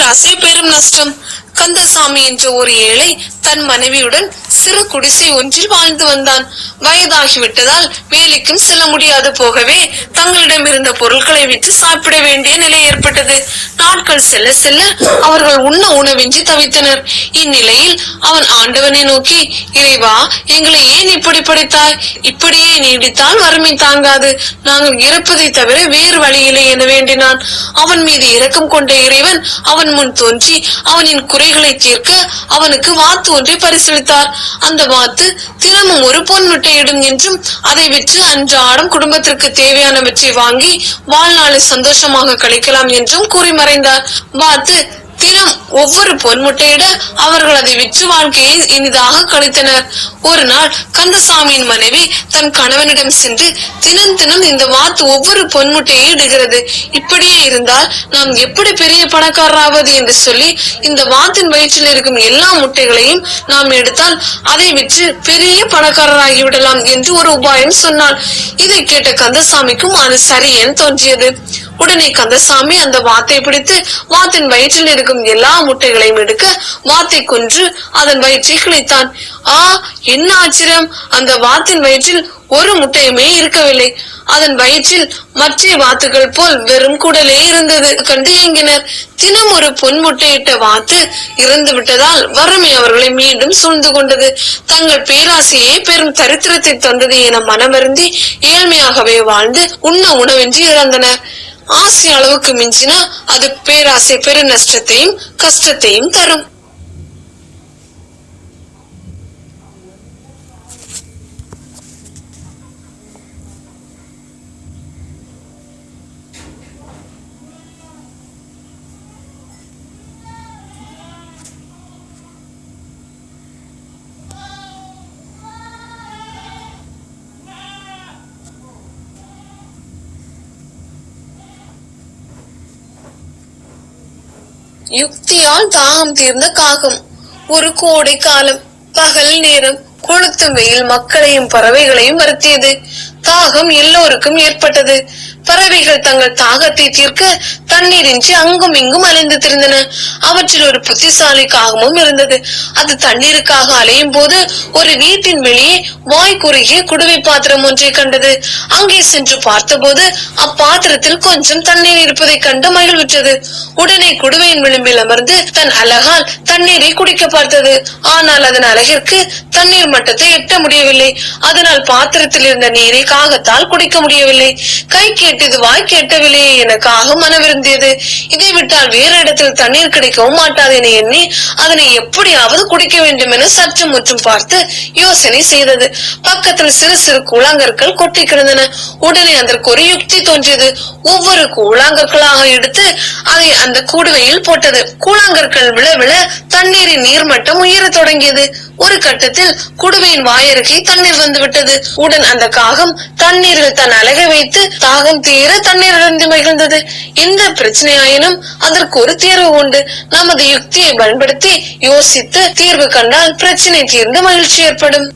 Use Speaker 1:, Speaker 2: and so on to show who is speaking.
Speaker 1: பேராசை பெரும் நஷ்டம். கந்தசாமி என்ற ஒரு ஏழை தன் மனைவியுடன் சிறு குடிசை ஒன்றில் வாழ்ந்து வந்தான். வயதாகிவிட்டதால் வேலைக்கும் செல்ல முடியாது போகவே தங்களிடம் இருந்த பொருட்களை விற்று சாப்பிட வேண்டிய நிலை ஏற்பட்டது. நாட்கள் செல்ல செல்ல அவர்கள் உண்ண உணவின்றி தவித்தனர். இந்நிலையில் அவன் ஆண்டவனை நோக்கி, இறைவா, எங்களை ஏன் இப்படி படைத்தாய்? இப்படியே நீடித்தால் வறுமை தாங்காது, நாங்கள் இறப்பதை தவிர வேறு வழியில்லை என வேண்டினான். அவன் மீது இரக்கம் கொண்ட இறைவன் அவன் முன் தோன்றி அவனின் குறைகளை தீர்க்க அவனுக்கு வாத்து ஒன்றை பரிசளித்தார். அந்த வாத்து தினமும் ஒரு பொன் முட்டையிடும் என்றும் அதை விற்று அன்றாடம் குடும்பத்திற்கு தேவையானவற்றை வாங்கி வாழ்நாளை சந்தோஷமாக கழிக்கலாம் என்றும் கூறி மறைந்தார். வாத்து தினம் ஒவ்வொரு பொன் முட்டையிட அவர்கள் அதை விற்று வாழ்க்கையை இனிதாக கழித்தனர். ஒரு நாள் கந்தசாமியின் மனைவி தன் கணவனிடம் சென்று, தினம் தினம் இந்த வாத்து ஒவ்வொரு பொன் முட்டையை இடுகிறது, இப்படியே இருந்தால் நாம் எப்படி பெரிய பணக்காரராவது என்று சொல்லி இந்த வாத்தின் வயிற்றில் இருக்கும் எல்லா முட்டைகளையும் நாம் எடுத்தால் அதை விற்று பெரிய பணக்காரராகி விடலாம் என்று ஒரு உபாயம் சொன்னாள். இதை கேட்ட கந்தசாமிக்கும் அது சரி என தோன்றியது. உடனே கந்தசாமி அந்த வாத்தை பிடித்து வாத்தின் வயிற்றில் இருக்கும் எல்லா முட்டைகளையும் எடுக்க வாத்தை கொன்று அதன் வயிற்றை கிழித்தான். என்ன ஆச்சரியம்! அந்த வாத்தின் வயிற்றில் ஒரு முட்டையுமே இருக்கவில்லை. அதன் வயிற்றில் மற்ற வாத்துகள் போல் வெறும் குடலே இருந்தது கண்டு ஏங்கினர். தினம் ஒரு பொன் முட்டையிட்ட வாத்து இறந்து விட்டதால் வறுமை அவர்களை மீண்டும் சூழ்ந்து கொண்டது. தங்கள் பேராசையே பெரும் தரித்திரத்தை தந்தது என மனமருந்தி ஏழ்மையாகவே வாழ்ந்து உண்ண உணவின்றி இறந்தனர். ஆசை அளவுக்கு மிஞ்சினா அது பேராசை பெரு நஷ்டத்தையும் கஷ்டத்தையும் தரும். யுக்தியால் தாகம் தீர்ந்த காகம். ஒரு கோடை காலம், பகல் நேரம், கொளுத்தும் வெயில் மக்களையும் பறவைகளையும் வருத்தியது. தாகம் எல்லோருக்கும் ஏற்பட்டது. பறவைகள் தங்கள் தாகத்தை தீர்க்க தண்ணீரின்றி அங்கும் இங்கும் அலைந்து திரிந்தன. அவற்றில் ஒரு புத்திசாலி காகமும் இருந்தது. அது தண்ணீருக்காக அலையும் போது ஒரு வீட்டின் வெளியே வாய் குறுகிய குடுவை பாத்திரம் ஒன்றை கண்டது. அங்கே சென்று பார்த்தபோது அப்பாத்திரத்தில் கொஞ்சம் தண்ணீர் இருப்பதை கண்டு மகிழ்வுற்றது. உடனே குடுவையின் விளிம்பில் அமர்ந்து தன் அழகால் தண்ணீரை குடிக்க பார்த்தது. ஆனால் அதன் அழகிற்கு தண்ணீர் மட்டத்தை எட்ட முடியவில்லை. அதனால் பாத்திரத்தில் இருந்த நீரை காகத்தால் குடிக்க முடியவில்லை. கை கேட்டது வாய் கேட்டவில்லையே என காகம் மனவிருந்தியது. இதை விட்டால் வேறு இடத்தில் தண்ணீர் கிடைக்கவும் மாட்டாது என எண்ணி அதனை எப்படியாவது குடிக்க வேண்டும் என சற்று முற்றும் பார்த்து யோசனை செய்தது. பக்கத்தில் சிறு சிறு கூழாங்கற்கள் கொட்டி கிடந்தன. உடனே அதற்கு ஒரு யுக்தி தோன்றியது. ஒவ்வொரு கூழாங்கற்களாக எடுத்து அதை அந்த கூடுவையில் போட்டது. கூழாங்கற்கள் விழ விழ தண்ணீரின் நீர்மட்டம் உயர தொடங்கியது. ஒரு கட்டத்தில் குடுவையின் வாயருகே தண்ணீர் வந்து விட்டது. உடன் அந்த காகம் தண்ணீரில் தன் அழகை வைத்து தாகம் தீர தண்ணீர் இருந்து மகிழ்ந்தது. எந்த பிரச்சனையாயினும் அதற்கு ஒரு தீர்வு உண்டு. நமது யுக்தியை பயன்படுத்தி யோசித்து தீர்வு கண்டால் பிரச்சனை தீர்ந்து மகிழ்ச்சி ஏற்படும்.